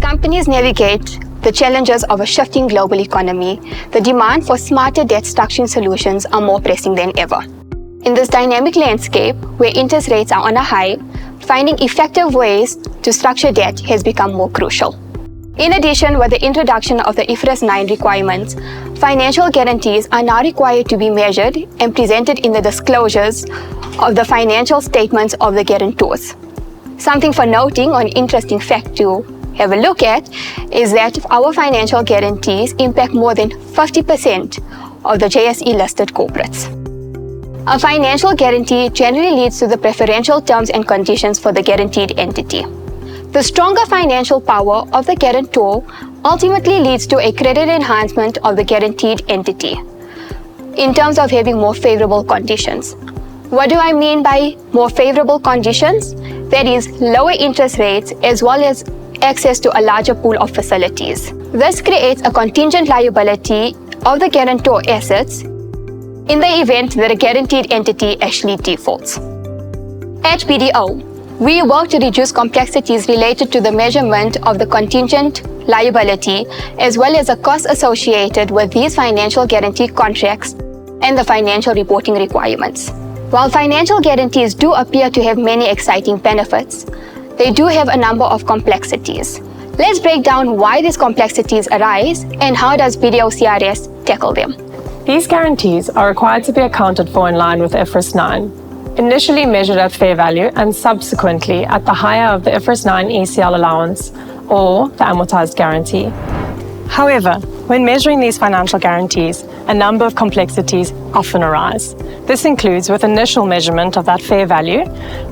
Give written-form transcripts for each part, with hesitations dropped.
companies navigate the challenges of a shifting global economy, the demand for smarter debt structuring solutions are more pressing than ever. In this dynamic landscape, where interest rates are on a high, finding effective ways to structure debt has become more crucial. In addition, with the introduction of the IFRS 9 requirements, financial guarantees are now required to be measured and presented in the disclosures of the financial statements of the guarantors. Something for noting, or an interesting fact to have a look at, is that our financial guarantees impact more than 50% of the JSE listed corporates. A financial guarantee generally leads to the preferential terms and conditions for the guaranteed entity. The stronger financial power of the guarantor ultimately leads to a credit enhancement of the guaranteed entity in terms of having more favorable conditions. What do I mean by more favorable conditions? That is, lower interest rates as well as access to a larger pool of facilities. This creates a contingent liability of the guarantor assets in the event that a guaranteed entity actually defaults. At BDO, we work to reduce complexities related to the measurement of the contingent liability as well as the costs associated with these financial guarantee contracts and the financial reporting requirements. While financial guarantees do appear to have many exciting benefits, they do have a number of complexities. Let's break down why these complexities arise and how does BDO CRS tackle them. These guarantees are required to be accounted for in line with IFRS 9, initially measured at fair value and subsequently at the higher of the IFRS 9 ECL allowance or the amortized guarantee. However, when measuring these financial guarantees, a number of complexities often arise. This includes with initial measurement of that fair value,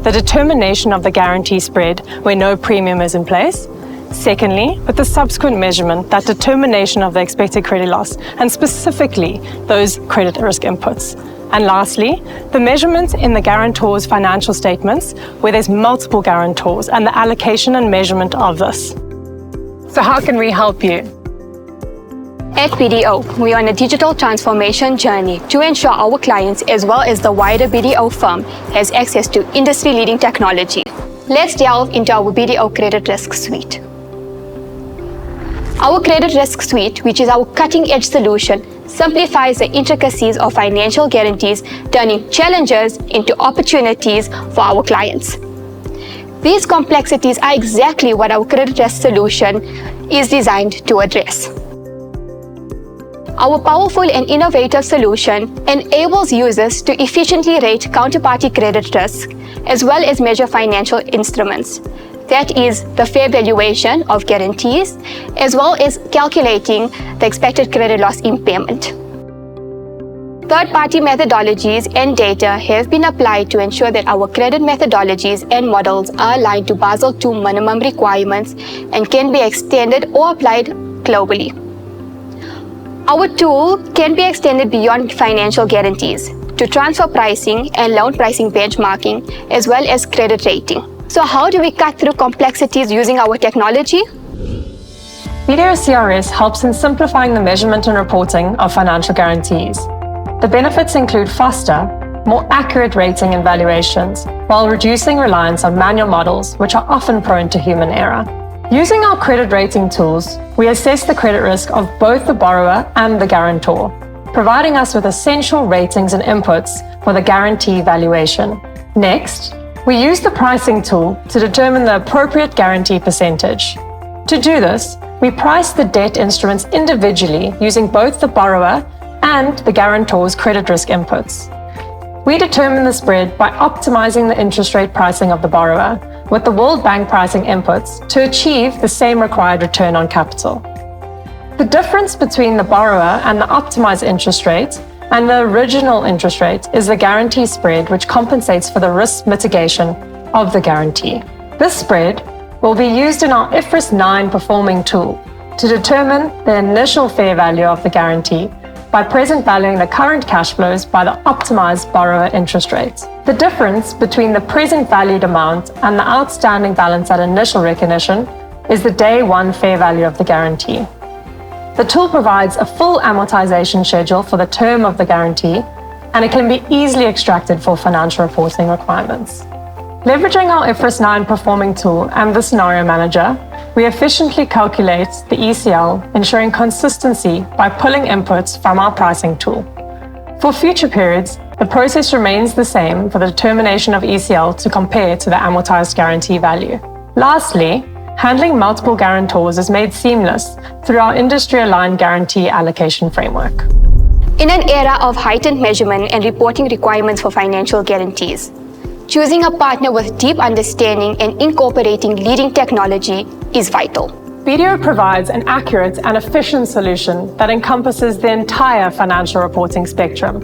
the determination of the guarantee spread where no premium is in place. Secondly, with the subsequent measurement, that determination of the expected credit loss, and specifically those credit risk inputs. And lastly, the measurement in the guarantor's financial statements, where there's multiple guarantors, and the allocation and measurement of this. So how can we help you? At BDO, we are on a digital transformation journey to ensure our clients as well as the wider BDO firm has access to industry-leading technology. Let's delve into our BDO Credit Risk Suite. Our Credit Risk Suite, which is our cutting-edge solution, simplifies the intricacies of financial guarantees, turning challenges into opportunities for our clients. These complexities are exactly what our credit risk solution is designed to address. Our powerful and innovative solution enables users to efficiently rate counterparty credit risk as well as measure financial instruments. That is the fair valuation of guarantees, as well as calculating the expected credit loss impairment. Third-party methodologies and data have been applied to ensure that our credit methodologies and models are aligned to Basel II minimum requirements and can be extended or applied globally. Our tool can be extended beyond financial guarantees to transfer pricing and loan pricing benchmarking, as well as credit rating. So how do we cut through complexities using our technology? BDO CRS helps in simplifying the measurement and reporting of financial guarantees. The benefits include faster, more accurate rating and valuations, while reducing reliance on manual models, which are often prone to human error. Using our credit rating tools, we assess the credit risk of both the borrower and the guarantor, providing us with essential ratings and inputs for the guarantee valuation. Next, we use the pricing tool to determine the appropriate guarantee percentage. To do this, we price the debt instruments individually using both the borrower and the guarantor's credit risk inputs. We determine the spread by optimizing the interest rate pricing of the borrower with the World Bank pricing inputs to achieve the same required return on capital. The difference between the borrower and the optimized interest rate and the original interest rate is the guarantee spread, which compensates for the risk mitigation of the guarantee. This spread will be used in our IFRS 9 performing tool to determine the initial fair value of the guarantee by present valuing the current cash flows by the optimized borrower interest rate. The difference between the present valued amount and the outstanding balance at initial recognition is the day one fair value of the guarantee. The tool provides a full amortization schedule for the term of the guarantee, and it can be easily extracted for financial reporting requirements. Leveraging our IFRS 9 performing tool and the scenario manager, We efficiently calculate the ECL, ensuring consistency by pulling inputs from our pricing tool. For future periods, the process remains the same for the determination of ECL to compare to the amortized guarantee value. Lastly, handling multiple guarantors is made seamless through our industry-aligned guarantee allocation framework. In an era of heightened measurement and reporting requirements for financial guarantees, choosing a partner with deep understanding and incorporating leading technology is vital. BDO provides an accurate and efficient solution that encompasses the entire financial reporting spectrum,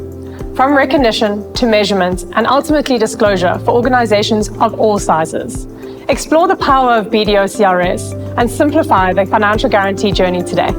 from recognition to measurement and ultimately disclosure for organizations of all sizes. Explore the power of BDO CRS and simplify the financial guarantee journey today.